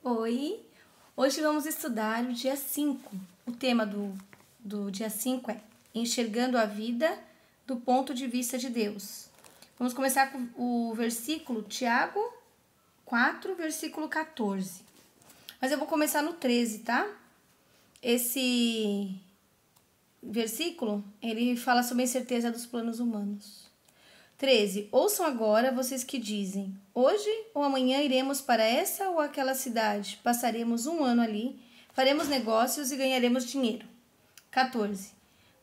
Oi! Hoje vamos estudar o dia 5. O tema do dia 5 é Enxergando a Vida do Ponto de Vista de Deus. Vamos começar com o versículo Tiago 4, versículo 14. Mas eu vou começar no 13, tá? Esse versículo, ele fala sobre a incerteza dos planos humanos. 13. Ouçam agora vocês que dizem: hoje ou amanhã iremos para essa ou aquela cidade, passaremos um ano ali, faremos negócios e ganharemos dinheiro. 14.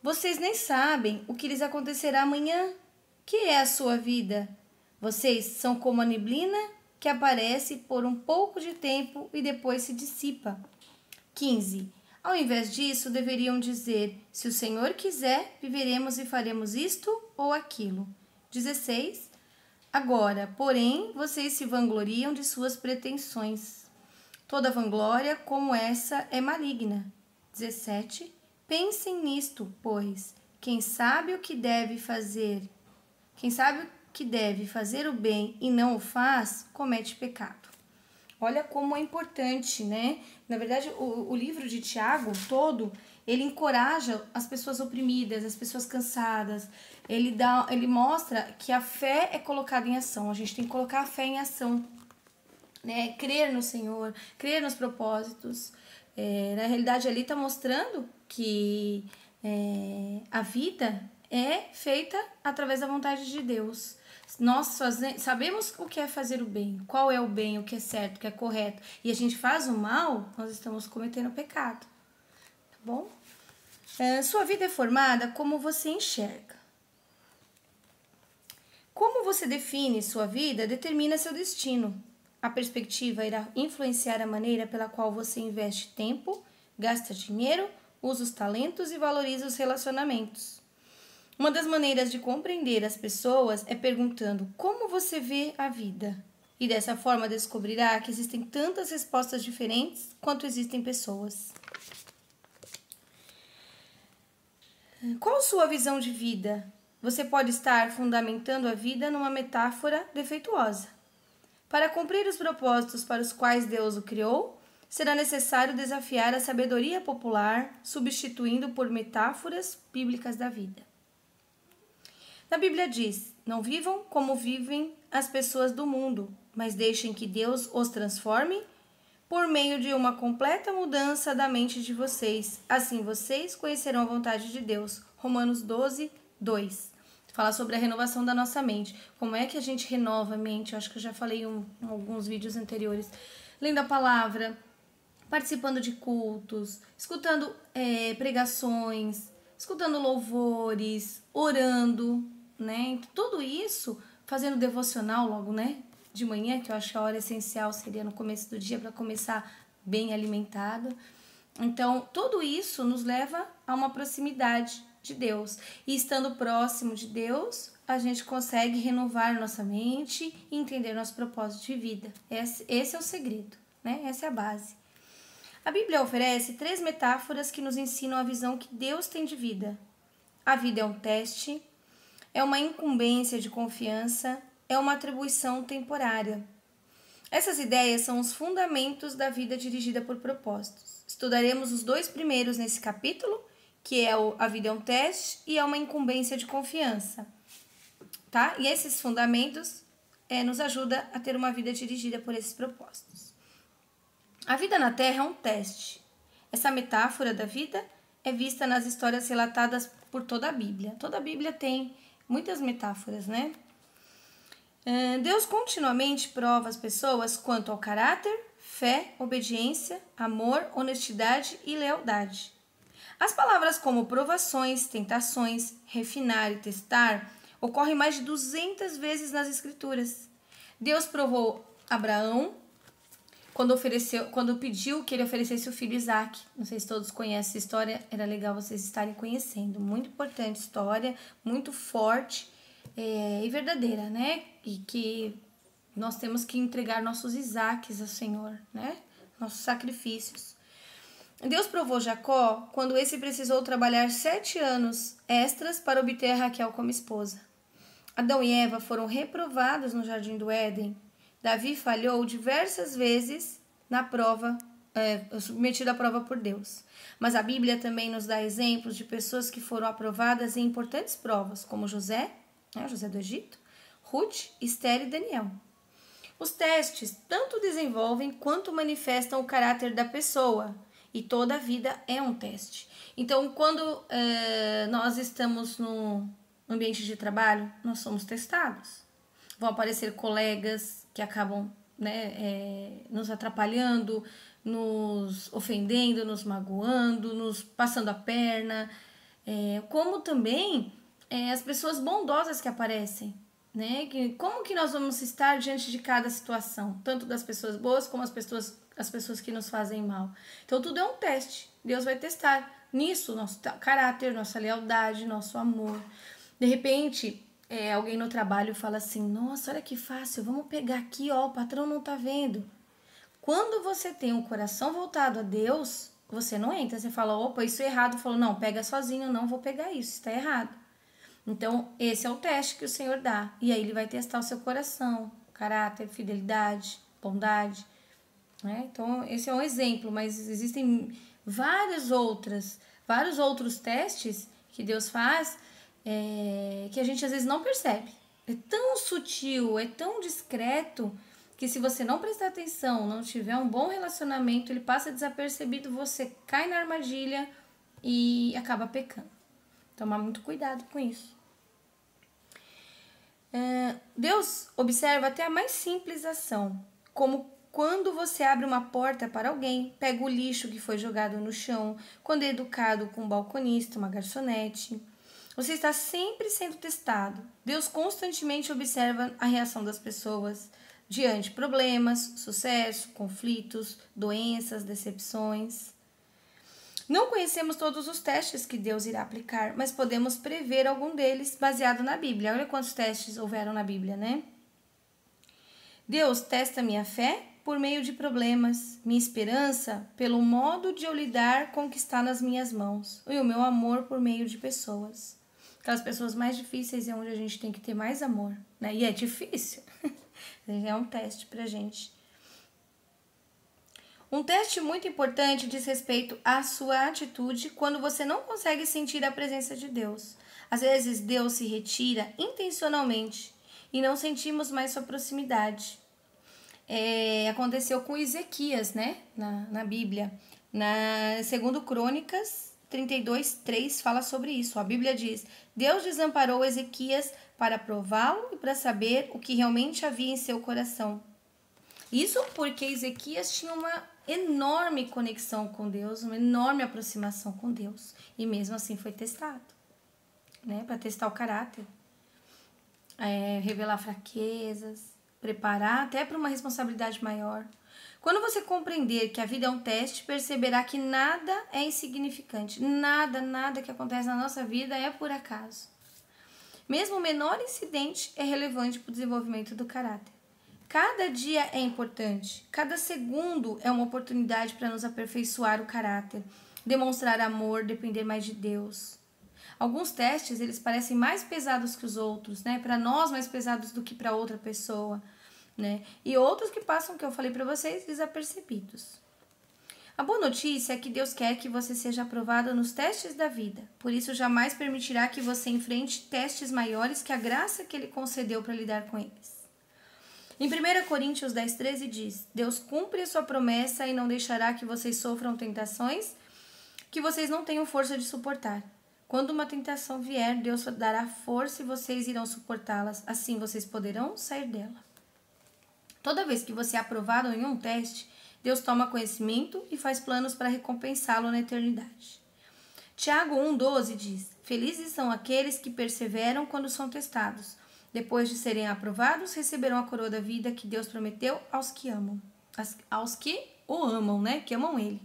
Vocês nem sabem o que lhes acontecerá amanhã. Que é a sua vida? Vocês são como a neblina que aparece por um pouco de tempo e depois se dissipa. 15. Ao invés disso, deveriam dizer: se o Senhor quiser, viveremos e faremos isto ou aquilo. 16. Agora, porém, vocês se vangloriam de suas pretensões. Toda vanglória como essa é maligna. 17. Pensem nisto, pois, quem sabe o que deve fazer o bem e não o faz, comete pecado. Olha como é importante, né? Na verdade, o livro de Tiago todo, ele encoraja as pessoas oprimidas, as pessoas cansadas. Ele mostra que a fé é colocada em ação. A gente tem que colocar a fé em ação, né? Crer no Senhor, crer nos propósitos. Na realidade, ali está mostrando que a vida é feita através da vontade de Deus. Nós sabemos o que é fazer o bem, qual é o bem, o que é certo, o que é correto, e a gente faz o mal, nós estamos cometendo pecado, tá bom? Sua vida é formada como você enxerga. Como você define sua vida determina seu destino. A perspectiva irá influenciar a maneira pela qual você investe tempo, gasta dinheiro, usa os talentos e valoriza os relacionamentos. Uma das maneiras de compreender as pessoas é perguntando como você vê a vida. E dessa forma descobrirá que existem tantas respostas diferentes quanto existem pessoas. Qual sua visão de vida? Você pode estar fundamentando a vida numa metáfora defeituosa. Para cumprir os propósitos para os quais Deus o criou, será necessário desafiar a sabedoria popular, substituindo por metáforas bíblicas da vida. Na Bíblia diz: não vivam como vivem as pessoas do mundo, mas deixem que Deus os transforme por meio de uma completa mudança da mente de vocês. Assim vocês conhecerão a vontade de Deus. Romanos 12, 2. Fala sobre a renovação da nossa mente. Como é que a gente renova a mente? Eu acho que eu já falei em alguns vídeos anteriores. Lendo a palavra, participando de cultos, escutando pregações, escutando louvores, orando, né? Tudo isso, fazendo devocional logo, né? De manhã, que eu acho que a hora essencial seria no começo do dia para começar bem alimentado. Então, tudo isso nos leva a uma proximidade de Deus. E estando próximo de Deus, a gente consegue renovar nossa mente e entender nosso propósito de vida. Esse é o segredo, né? Essa é a base. A Bíblia oferece 3 metáforas que nos ensinam a visão que Deus tem de vida. A vida é um teste, é uma incumbência de confiança, é uma atribuição temporária. Essas ideias são os fundamentos da vida dirigida por propósitos. Estudaremos os 2 primeiros nesse capítulo, que é a vida é um teste e é uma incumbência de confiança. Tá? E esses fundamentos nos ajudam a ter uma vida dirigida por esses propósitos. A vida na Terra é um teste. Essa metáfora da vida é vista nas histórias relatadas por toda a Bíblia. Toda a Bíblia tem muitas metáforas, né? Deus continuamente prova as pessoas quanto ao caráter, fé, obediência, amor, honestidade e lealdade. As palavras como provações, tentações, refinar e testar ocorrem mais de 200 vezes nas Escrituras. Deus provou Abraão quando pediu que ele oferecesse o filho Isaac. Não sei se todos conhecem essa história, era legal vocês estarem conhecendo. Muito importante história, muito forte e verdadeira, né? E que nós temos que entregar nossos Isaques ao Senhor, né? Nossos sacrifícios. Deus provou Jacó quando esse precisou trabalhar 7 anos extras para obter Raquel como esposa. Adão e Eva foram reprovados no Jardim do Éden. Davi falhou diversas vezes na prova, submetido à prova por Deus. Mas a Bíblia também nos dá exemplos de pessoas que foram aprovadas em importantes provas, como José, José do Egito, Ruth, Esther e Daniel. Os testes tanto desenvolvem quanto manifestam o caráter da pessoa, e toda a vida é um teste. Então, quando nós estamos no ambiente de trabalho, nós somos testados. Vão aparecer colegas que acabam nos atrapalhando, nos ofendendo, nos magoando, nos passando a perna, como também as pessoas bondosas que aparecem. Como que nós vamos estar diante de cada situação, tanto das pessoas boas como as pessoas que nos fazem mal. Então tudo é um teste. Deus vai testar nisso nosso caráter, nossa lealdade, nosso amor. De repente, alguém no trabalho fala assim: nossa, olha que fácil, vamos pegar aqui, ó, o patrão não tá vendo. Quando você tem um coração voltado a Deus, você não entra, você fala: opa, isso é errado. Falou: não, pega sozinho, não vou pegar isso, está errado. Então, esse é o teste que o Senhor dá. E aí ele vai testar o seu coração, caráter, fidelidade, bondade. Então, esse é um exemplo, mas existem vários outros testes que Deus faz que a gente às vezes não percebe. É tão sutil, é tão discreto, que se você não prestar atenção, não tiver um bom relacionamento, ele passa desapercebido, você cai na armadilha e acaba pecando. Tomar muito cuidado com isso. Deus observa até a mais simples ação, como quando você abre uma porta para alguém, pega o lixo que foi jogado no chão, quando é educado com um balconista, uma garçonete. Você está sempre sendo testado. Deus constantemente observa a reação das pessoas diante de problemas, sucesso, conflitos, doenças, decepções. Não conhecemos todos os testes que Deus irá aplicar, mas podemos prever algum deles baseado na Bíblia. Olha quantos testes houveram na Bíblia, né? Deus testa minha fé por meio de problemas, minha esperança pelo modo de eu lidar com o que está nas minhas mãos, e o meu amor por meio de pessoas. Aquelas pessoas mais difíceis é onde a gente tem que ter mais amor, né? E é difícil. É um teste pra gente. Um teste muito importante diz respeito à sua atitude quando você não consegue sentir a presença de Deus. Às vezes Deus se retira intencionalmente e não sentimos mais sua proximidade. Aconteceu com Ezequias, né? Na Bíblia. Na 2 Crônicas 32:3 fala sobre isso. A Bíblia diz: Deus desamparou Ezequias para prová-lo e para saber o que realmente havia em seu coração. Isso porque Ezequias tinha uma enorme conexão com Deus, uma enorme aproximação com Deus. E mesmo assim foi testado, né? Para testar o caráter, revelar fraquezas, preparar até para uma responsabilidade maior. Quando você compreender que a vida é um teste, perceberá que nada é insignificante. Nada que acontece na nossa vida é por acaso. Mesmo o menor incidente é relevante para o desenvolvimento do caráter. Cada dia é importante, cada segundo é uma oportunidade para nos aperfeiçoar o caráter, demonstrar amor, depender mais de Deus. Alguns testes, eles parecem mais pesados que os outros, né? Para nós, mais pesados do que para outra pessoa, né? E outros que passam, que eu falei para vocês, desapercebidos. A boa notícia é que Deus quer que você seja aprovado nos testes da vida. Por isso, jamais permitirá que você enfrente testes maiores que a graça que Ele concedeu para lidar com eles. Em 1 Coríntios 10:13 diz: Deus cumpre a sua promessa e não deixará que vocês sofram tentações que vocês não tenham força de suportar. Quando uma tentação vier, Deus dará força e vocês irão suportá-las. Assim vocês poderão sair dela. Toda vez que você é aprovado em um teste, Deus toma conhecimento e faz planos para recompensá-lo na eternidade. Tiago 1:12 diz: Felizes são aqueles que perseveram quando são testados. Depois de serem aprovados, receberão a coroa da vida que Deus prometeu aos que amam. Aos que o amam, né? Que amam Ele.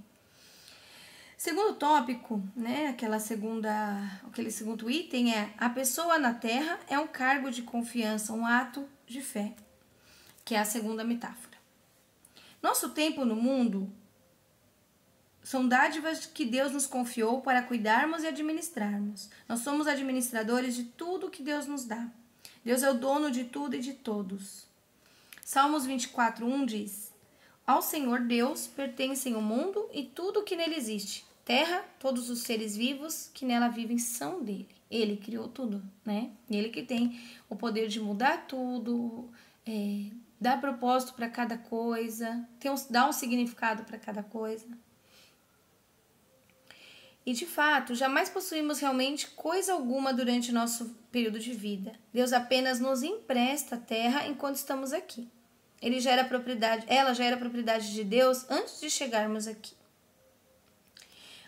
Segundo tópico, né? Aquele segundo item é: a pessoa na terra é um cargo de confiança, um ato de fé, que é a segunda metáfora. Nosso tempo no mundo são dádivas que Deus nos confiou para cuidarmos e administrarmos. Nós somos administradores de tudo que Deus nos dá. Deus é o dono de tudo e de todos. Salmos 24:1 diz: Ao Senhor Deus pertencem o mundo e tudo o que nele existe. Terra, todos os seres vivos que nela vivem são dele. Ele criou tudo, né? Ele que tem o poder de mudar tudo, dar propósito para cada coisa, dar um significado para cada coisa. E de fato, jamais possuímos realmente coisa alguma durante o nosso período de vida. Deus apenas nos empresta a terra enquanto estamos aqui. Ela já era propriedade de Deus antes de chegarmos aqui.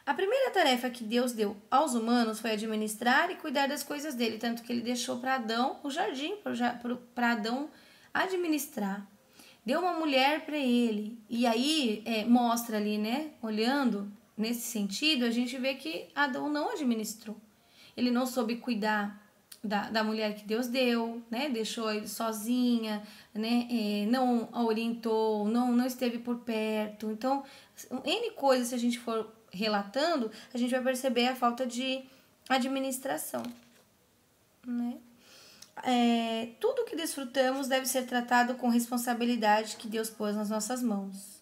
A primeira tarefa que Deus deu aos humanos foi administrar e cuidar das coisas dele, tanto que ele deixou para Adão o jardim, para Adão administrar. Deu uma mulher para ele. E aí mostra ali, né, olhando nesse sentido, a gente vê que Adão não administrou. Ele não soube cuidar da mulher que Deus deu, né? Deixou ele sozinha, né? Não a orientou, não esteve por perto. Então, N coisas, se a gente for relatando, a gente vai perceber a falta de administração, né? Tudo que desfrutamos deve ser tratado com responsabilidade que Deus pôs nas nossas mãos.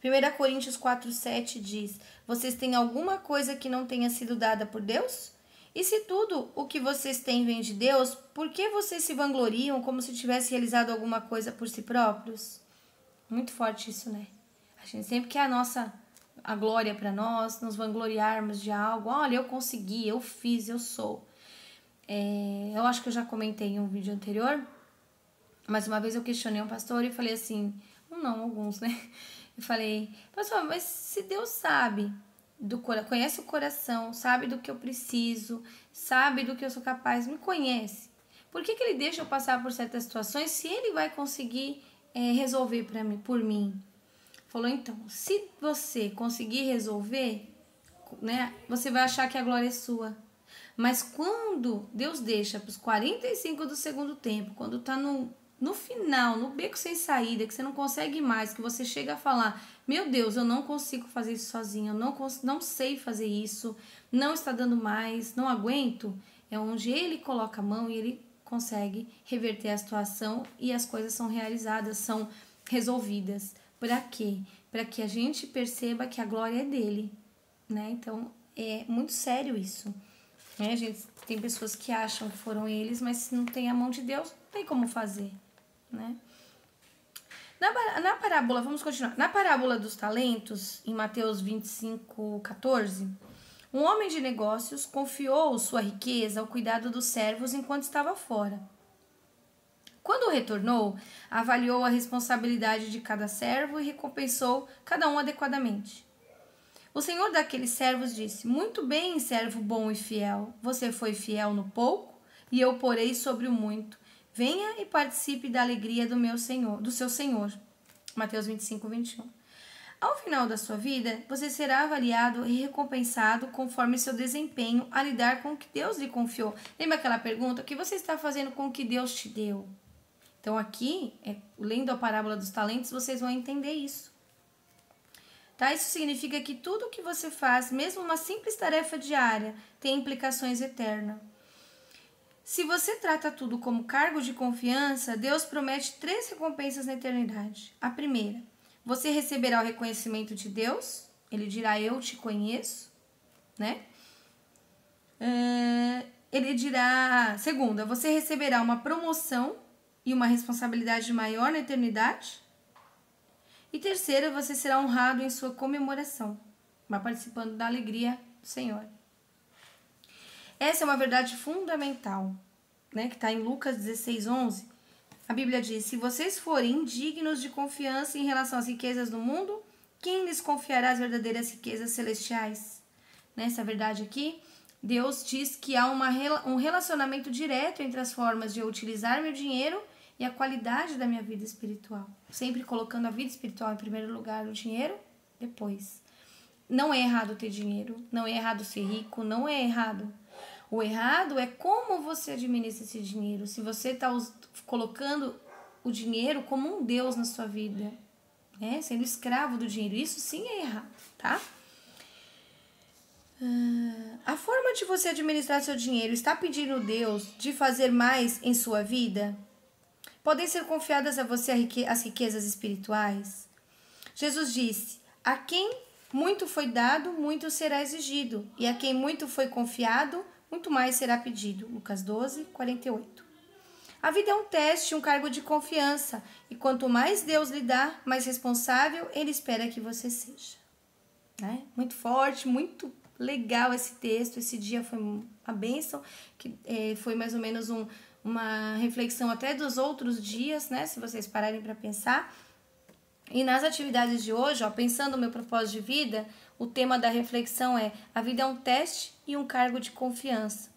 1 Coríntios 4,7 diz: vocês têm alguma coisa que não tenha sido dada por Deus? E se tudo o que vocês têm vem de Deus, por que vocês se vangloriam como se tivessem realizado alguma coisa por si próprios? Muito forte isso, né? A gente sempre quer a glória para nós, nos vangloriarmos de algo. Olha, eu consegui, eu fiz, eu sou. Eu acho que eu já comentei em um vídeo anterior, mas uma vez eu questionei um pastor e falei assim, alguns, né? Eu falei, pastor, mas se Deus sabe, conhece o coração, sabe do que eu preciso, sabe do que eu sou capaz, me conhece, por que ele deixa eu passar por certas situações se ele vai conseguir resolver por mim? Falou, então, se você conseguir resolver, né, você vai achar que a glória é sua. Mas quando Deus deixa para os 45 do segundo tempo, quando está no final, no beco sem saída, que você não consegue mais, que você chega a falar, meu Deus, eu não consigo fazer isso sozinho, eu não sei fazer isso, não está dando mais, não aguento, é onde ele coloca a mão e ele consegue reverter a situação e as coisas são realizadas, são resolvidas. Para quê? Para que a gente perceba que a glória é dele, né? Então, é muito sério isso. Né? Gente, tem pessoas que acham que foram eles, mas se não tem a mão de Deus, não tem como fazer, né? Na parábola, vamos continuar. Na parábola dos talentos, em Mateus 25:14, um homem de negócios confiou sua riqueza ao cuidado dos servos enquanto estava fora. Quando retornou, avaliou a responsabilidade de cada servo e recompensou cada um adequadamente. O senhor daqueles servos disse, muito bem, servo bom e fiel, você foi fiel no pouco, e eu porei sobre o muito. Venha e participe da alegria do seu senhor. Mateus 25:21. Ao final da sua vida, você será avaliado e recompensado conforme seu desempenho a lidar com o que Deus lhe confiou. Lembra aquela pergunta? O que você está fazendo com o que Deus te deu? Então aqui, lendo a parábola dos talentos, vocês vão entender isso. Tá? Isso significa que tudo o que você faz, mesmo uma simples tarefa diária, tem implicações eternas. Se você trata tudo como cargo de confiança, Deus promete 3 recompensas na eternidade. A primeira, você receberá o reconhecimento de Deus, ele dirá, eu te conheço, né? Ele dirá, segunda, você receberá uma promoção e uma responsabilidade maior na eternidade. E terceira, você será honrado em sua comemoração, participando da alegria do Senhor. Essa é uma verdade fundamental, né, que está em Lucas 16:11. A Bíblia diz, se vocês forem indignos de confiança em relação às riquezas do mundo, quem lhes confiará as verdadeiras riquezas celestiais? Nessa verdade aqui, Deus diz que há um relacionamento direto entre as formas de eu utilizar meu dinheiro e a qualidade da minha vida espiritual. Sempre colocando a vida espiritual em primeiro lugar, o dinheiro depois. Não é errado ter dinheiro, não é errado ser rico, não é errado. O errado é como você administra esse dinheiro. Se você está colocando o dinheiro como um Deus na sua vida, né? Sendo escravo do dinheiro, isso sim é errado, tá? A forma de você administrar seu dinheiro está pedindo a Deus de fazer mais em sua vida? Podem ser confiadas a você as riquezas espirituais? Jesus disse: a quem muito foi dado, muito será exigido, e a quem muito foi confiado, muito mais será pedido. Lucas 12, 48. A vida é um teste, um cargo de confiança, e quanto mais Deus lhe dá, mais responsável Ele espera que você seja. Né? Muito forte, muito legal esse texto. Esse dia foi uma bênção, que foi mais ou menos uma reflexão até dos outros dias, né? Se vocês pararem para pensar. E nas atividades de hoje, ó, pensando no meu propósito de vida, o tema da reflexão é: a vida é um teste e um cargo de confiança.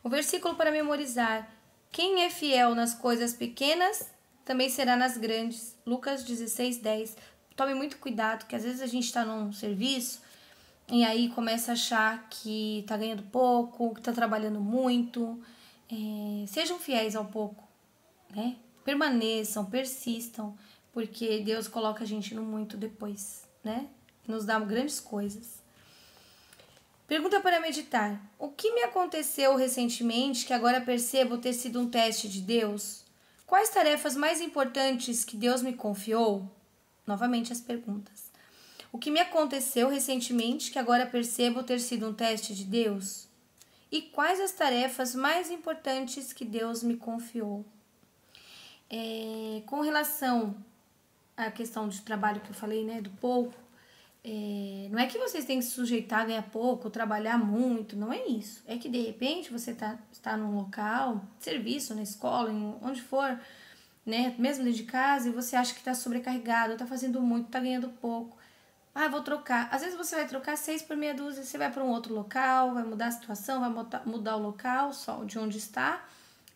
O versículo para memorizar: quem é fiel nas coisas pequenas, também será nas grandes. Lucas 16, 10. Tome muito cuidado, que às vezes a gente está num serviço e aí começa a achar que está ganhando pouco, que está trabalhando muito. Sejam fiéis ao pouco, né? Permaneçam, persistam, porque Deus coloca a gente no muito depois, né? Nos dá grandes coisas. Pergunta para meditar: o que me aconteceu recentemente que agora percebo ter sido um teste de Deus? Quais tarefas mais importantes que Deus me confiou? Novamente as perguntas. O que me aconteceu recentemente que agora percebo ter sido um teste de Deus? E quais as tarefas mais importantes que Deus me confiou? Com relação à questão de trabalho que eu falei, né, do pouco, não é que vocês têm que se sujeitar a ganhar pouco, trabalhar muito, não é isso. É que de repente você está num local, serviço, na escola, onde for, né, mesmo dentro de casa, e você acha que está sobrecarregado, está fazendo muito, está ganhando pouco. Ah, vou trocar. Às vezes você vai trocar 6 por meia dúzia, você vai para um outro local, vai mudar a situação, vai mudar o local só de onde está,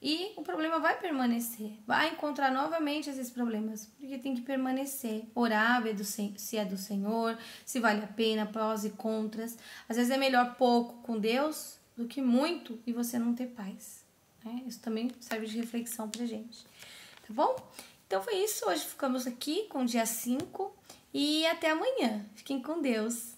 e o problema vai permanecer. Vai encontrar novamente esses problemas, porque tem que permanecer. Orar, ver se é do Senhor, se vale a pena, prós e contras. Às vezes é melhor pouco com Deus do que muito e você não ter paz. Né? Isso também serve de reflexão pra gente. Tá bom? Então foi isso. Hoje ficamos aqui com o dia 5 e até amanhã. Fiquem com Deus.